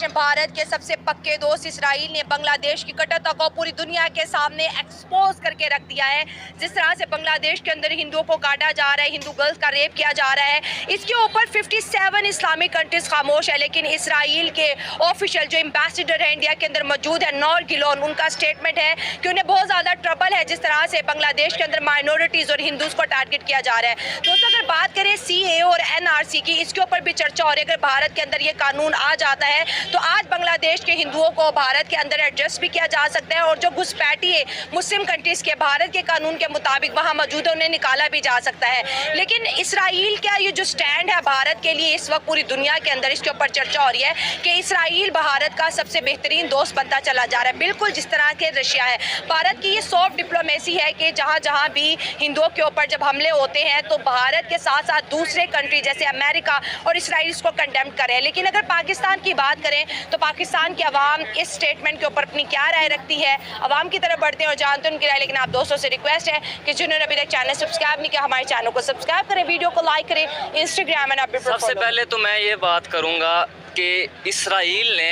देश हैं भारत के सबसे पक्के दोस्त इसराइल ने बांग्लादेश की कट्टरता को पूरी दुनिया के सामने एक्सपोज करके रख दिया है। जिस तरह से बांग्लादेश के अंदर हिंदुओं को काटा जा रहा है, हिंदू गर्ल्स का रेप किया जा रहा है, इसके ऊपर 57 इस्लामिक कंट्रीज खामोश है। लेकिन इसराइल के ऑफिशियल जो एम्बेसडर है इंडिया के अंदर मौजूद है, नूर गिलोन, उनका स्टेटमेंट है कि उन्हें बहुत ज़्यादा ट्रबल है जिस तरह से बांग्लादेश के अंदर माइनॉरिटीज़ और हिंदूज़ को टारगेट किया जा रहा है। दोस्तों, अगर बात करें CAA और NRC की, इसके ऊपर भी चर्चा हो रही है। अगर भारत के अंदर ये कानून आ जाता है तो आज बांग्लादेश के हिंदुओं को भारत के अंदर एडजस्ट भी किया जा सकता है और जो घुसपैठी है मुस्लिम कंट्रीज के भारत के कानून के मुताबिक वहाँ मौजूद है, उन्हें निकाला भी जा सकता है। लेकिन इसराइल का ये जो स्टैंड है भारत के लिए इस वक्त पूरी दुनिया के अंदर इसके ऊपर चर्चा हो रही है कि इसराइल भारत का सबसे बेहतरीन दोस्त बनता चला जा रहा है, बिल्कुल जिस तरह के रशिया है। भारत की ये सॉफ्ट डिप्लोमेसी है कि जहाँ जहाँ भी हिंदुओं के ऊपर जब हमले होते हैं तो भारत के साथ साथ दूसरे कंट्री जैसे अमेरिका और इसराइल इसको कंडेम करें। लेकिन अगर पाकिस्तान की बात करें तो पाकिस्तान की आवाम इस स्टेटमेंट के ऊपर अपनी क्या राय रखती है, आवाम की तरफ बढ़ते हैं और जानते हैं उनकी राय। लेकिन आप दोस्तों से रिक्वेस्ट है कि जिन्होंने अभी तक चैनल सब्सक्राइब नहीं किया, हमारे चैनल को सब्सक्राइब करें, वीडियो को लाइक करें, इंस्टाग्राम एंड सबसे पहले तो मैं ये बात करूँगा कि इसराइल ने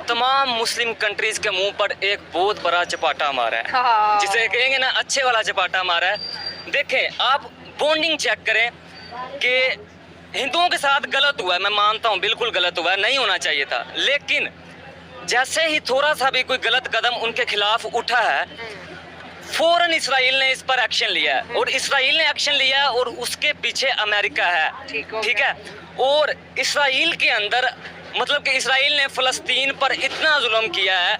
तमाम मुस्लिम कंट्रीज के मुंह पर एक बहुत बड़ा चपाटा मारा है, जिसे कहेंगे ना अच्छे वाला चपाटा मारा है। देखें, आप बॉन्डिंग चेक करें कि हिंदुओं के साथ गलत हुआ है, मैं मानता हूँ बिल्कुल गलत हुआ है, नहीं होना चाहिए था। लेकिन जैसे ही थोड़ा सा भी कोई गलत कदम उनके खिलाफ उठा है, फौरन इसराइल ने इस पर एक्शन लिया है और इसराइल ने एक्शन लिया है और उसके पीछे अमेरिका है, ठीक है। और इसराइल के अंदर मतलब कि इसराइल ने फ़लस्तीन पर इतना जुल्म किया है।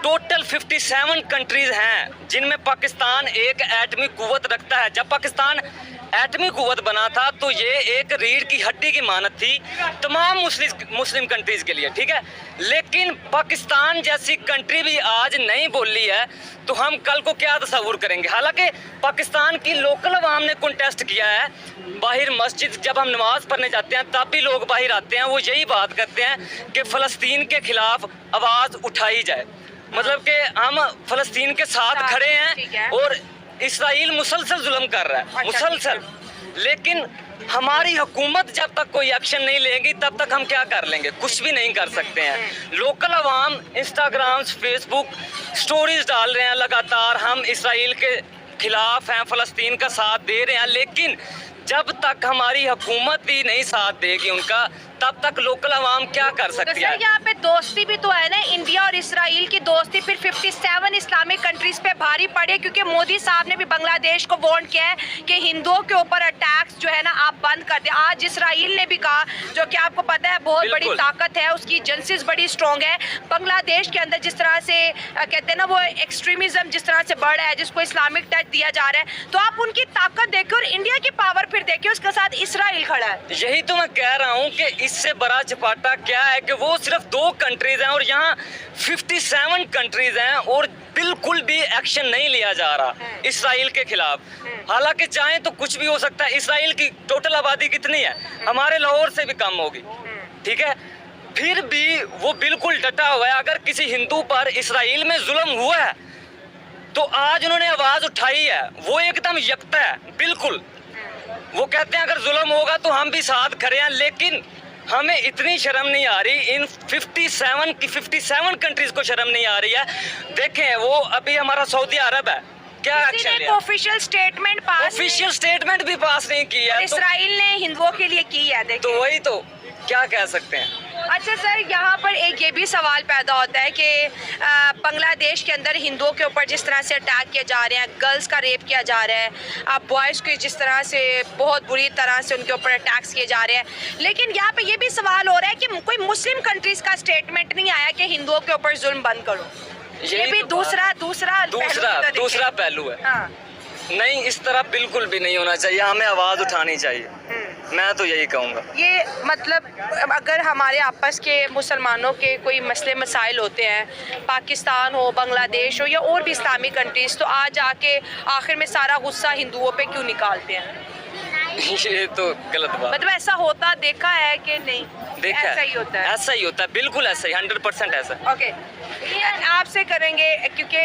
टोटल 57 कंट्रीज़ हैं जिनमें पाकिस्तान एक एटमी कुव्वत रखता है। जब पाकिस्तान एटमी कुव्वत बना था तो ये एक रीढ़ की हड्डी की मानत थी तमाम मुस्लिम कंट्रीज़ के लिए, ठीक है। लेकिन पाकिस्तान जैसी कंट्री भी आज नहीं बोली है तो हम कल को क्या तस्वुर करेंगे। हालांकि पाकिस्तान की लोकल अवाम ने कंटेस्ट किया है, बाहर मस्जिद जब हम नमाज़ पढ़ने जाते हैं तब भी लोग बाहर आते हैं, वो यही बात करते हैं कि फ़लस्तीन के ख़िलाफ़ आवाज़ उठाई जाए, मतलब कि हम फ़लस्तीन के साथ खड़े हैं और इसराइल मुसलसल जुल्म कर रहा है, मुसलसल। लेकिन हमारी हुकूमत जब तक कोई एक्शन नहीं लेगी तब तक हम क्या कर लेंगे, कुछ भी नहीं कर सकते हैं। लोकल अवाम इंस्टाग्राम, फेसबुक स्टोरीज डाल रहे हैं लगातार, हम इसराइल के खिलाफ हैं, फ़लस्तीन का साथ दे रहे हैं। लेकिन जब तक हमारी हुकूमत भी नहीं साथ देगी उनका, तब तक लोकल अवाम क्या कर सकती है। यहाँ पे दोस्ती भी तो है ना, इंडिया और इसराइल की दोस्ती फिर 57 इस्लामिक कंट्रीज पे भारी पड़े, क्योंकि मोदी साहब ने भी बांग्लादेश को वार्न किया है कि हिंदुओं के ऊपर अटैक्स जो है ना आप बंद कर दें। आज इसराइल ने भी कहा, जो कि आपको पता है बहुत बड़ी ताकत है, उसकी एजेंसीज बड़ी स्ट्रॉन्ग है। बांग्लादेश के अंदर जिस तरह से कहते हैं ना वो एक्सट्रीमिज्म जिस तरह से बढ़ रहा है, जिसको इस्लामिक टच दिया जा रहा है, तो आप उनकी ताकत देखिए और इंडिया की पावर फिर देखिए, उसके साथ इसराइल खड़ा है। यही तो मैं कह रहा हूँ कि इससे बड़ा चपाटा क्या है कि वो सिर्फ 2 कंट्रीज हैं और यहाँ 57 कंट्रीज हैं और बिल्कुल भी एक्शन नहीं लिया जा रहा इसराइल के खिलाफ। हालांकि चाहे तो कुछ भी हो सकता है। इसराइल की टोटल आबादी कितनी है, हमारे लाहौर से भी कम होगी, ठीक है। फिर भी वो बिल्कुल डटा हुआ है। अगर किसी हिंदू पर इसराइल में जुल्म हुआ है तो आज उन्होंने आवाज उठाई है, वो एकदम यकता है, बिल्कुल। वो कहते हैं अगर जुल्म होगा तो हम भी साथ खड़े हैं। लेकिन हमें इतनी शर्म नहीं आ रही, इन 57 कंट्रीज को शर्म नहीं आ रही है। देखें, वो अभी हमारा सऊदी अरब है, क्या एक्शन लिया? ऑफिशियल स्टेटमेंट भी पास नहीं किया, इसराइल ने हिंदुओं के लिए की है। तो वही तो क्या कह सकते हैं। अच्छा सर, यहाँ पर एक ये भी सवाल पैदा होता है कि बांग्लादेश के अंदर हिंदुओं के ऊपर जिस तरह से अटैक किए जा रहे हैं, गर्ल्स का रेप किया जा रहा है, आप बॉयज़ को जिस तरह से बहुत बुरी तरह से उनके ऊपर अटैक्स किए जा रहे हैं, लेकिन यहाँ पे ये भी सवाल हो रहा है कि कोई मुस्लिम कंट्रीज़ का स्टेटमेंट नहीं आया कि हिंदुओं के ऊपर जुल्म बंद करो। ये भी तो दूसरा पहलू है। हाँ। नहीं, इस तरह बिल्कुल भी नहीं होना चाहिए, हमें आवाज़ उठानी चाहिए। मैं तो यही कहूँगा। ये मतलब अगर हमारे आपस के मुसलमानों के कोई मसले मसाइल होते हैं, पाकिस्तान हो, बांग्लादेश हो या और भी इस्लामिक कंट्रीज़, तो आज आके आखिर में सारा गुस्सा हिंदुओं पे क्यों निकालते हैं? ये तो गलत बात। मतलब ऐसा होता देखा है कि नहीं? देखा ऐसा ही होता है। ऐसा ही होता है, बिल्कुल ऐसा ही, 100% ऐसा। ओके, आपसे करेंगे क्योंकि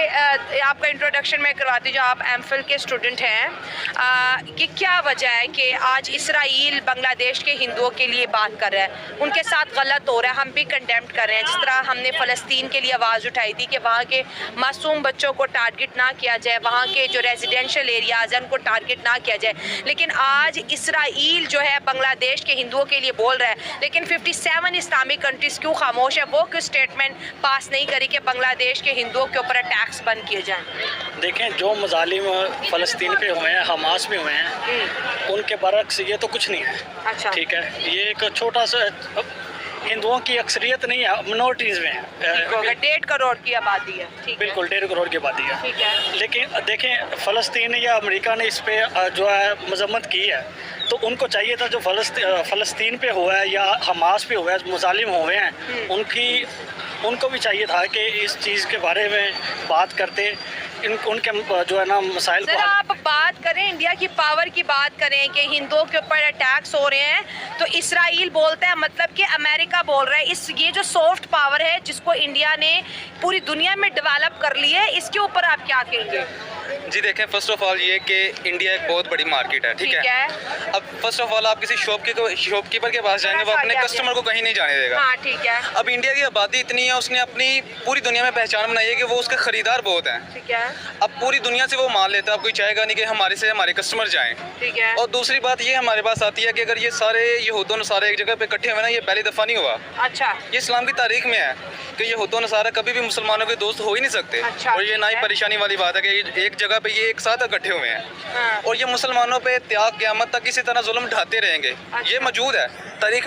आपका इंट्रोडक्शन मैं करवाती हूँ, जो आप एमफिल के स्टूडेंट हैं। कि क्या वजह है कि आज इसराइल बांग्लादेश के हिंदुओं के लिए बात कर रहा है, उनके साथ गलत हो रहा है, हम भी कंडेम्ड कर रहे हैं। जिस तरह हमने फ़लस्तीन के लिए आवाज़ उठाई थी कि वहाँ के मासूम बच्चों को टारगेट ना किया जाए, वहाँ के जो रेजिडेंशियल एरियाज़ हैं उनको टारगेट ना किया जाए, लेकिन आज इसराइल जो है बांग्लादेश के हिंदुओं के लिए बोल रहा है। लेकिन 57 इस्लामिक कंट्रीज़ क्यों खामोश है, वो क्यों स्टेटमेंट पास नहीं करी कि बांग्लादेश के हिंदुओं के ऊपर अटैक्स बंद किए जाएं? देखें, जो मजालिम फ़लस्तीन पे हुए हैं, हमास में हुए हैं, उनके बरक्स ये तो कुछ नहीं है। अच्छा, ठीक है, ये एक छोटा सा हिंदुओं की अक्सरियत नहीं है, मिनोरिटीज़ में है। 1.5 करोड़ की आबादी है। ठीक बिल्कुल, 1.5 करोड़ की आबादी है। ठीक है, लेकिन देखें, फ़लस्तीन या अमेरिका ने इस पे जो है मजम्मत की है, तो उनको चाहिए था जो फ़लस्तीन पे हुआ है या हमास पे हुआ है, मुजालिम हुए हैं, उनको भी चाहिए था कि इस चीज़ के बारे में बात करते, उनके जो है ना मसाइल को। आप बात करें इंडिया की पावर की बात करें कि हिंदुओं के ऊपर अटैक्स हो रहे हैं, तो इसराइल बोलता है, मतलब कि अमेरिका बोल रहा है, ये जो सॉफ्ट पावर है जिसको इंडिया ने पूरी दुनिया में डेवलप कर ली है, इसके ऊपर आप क्या कहेंगे? जी देखें, फर्स्ट ऑफ ऑल ये कि इंडिया एक बहुत बड़ी मार्केट है, ठीक है। अब फर्स्ट ऑफ ऑल आप किसी शॉपकीपर के पास जाएंगे, वो अपने कस्टमर को कहीं नहीं जाने देगा। हाँ, ठीक है। अब इंडिया की आबादी इतनी है, उसने अपनी पूरी दुनिया में पहचान बनाई है कि वो उसके खरीदार बहुत हैं। ठीक है। अब पूरी दुनिया से वो माल लेता है, अब कोई चाहेगा नहीं कि हमारे से हमारे कस्टमर जाएं। ठीक है। और दूसरी बात ये हमारे पास आती है कि अगर ये सारे यहूदों नसारा एक जगह पे इकट्ठे हुए ना, ये पहली दफ़ा नहीं हुआ। अच्छा, ये इस्लाम की तारीख में है कि यहूदों नसारा कभी भी मुसलमानों के दोस्त हो ही नहीं सकते। अच्छा, और ये ना ही ठीक है। परेशानी वाली बात है कि एक जगह पे ये एक साथ इकट्ठे हुए हैं। हाँ। और ये मुसलमानों पे त्याग क़यामत तक इसी तरह जुल्म ढाते रहेंगे। अच्छा। ये मौजूद है तारीख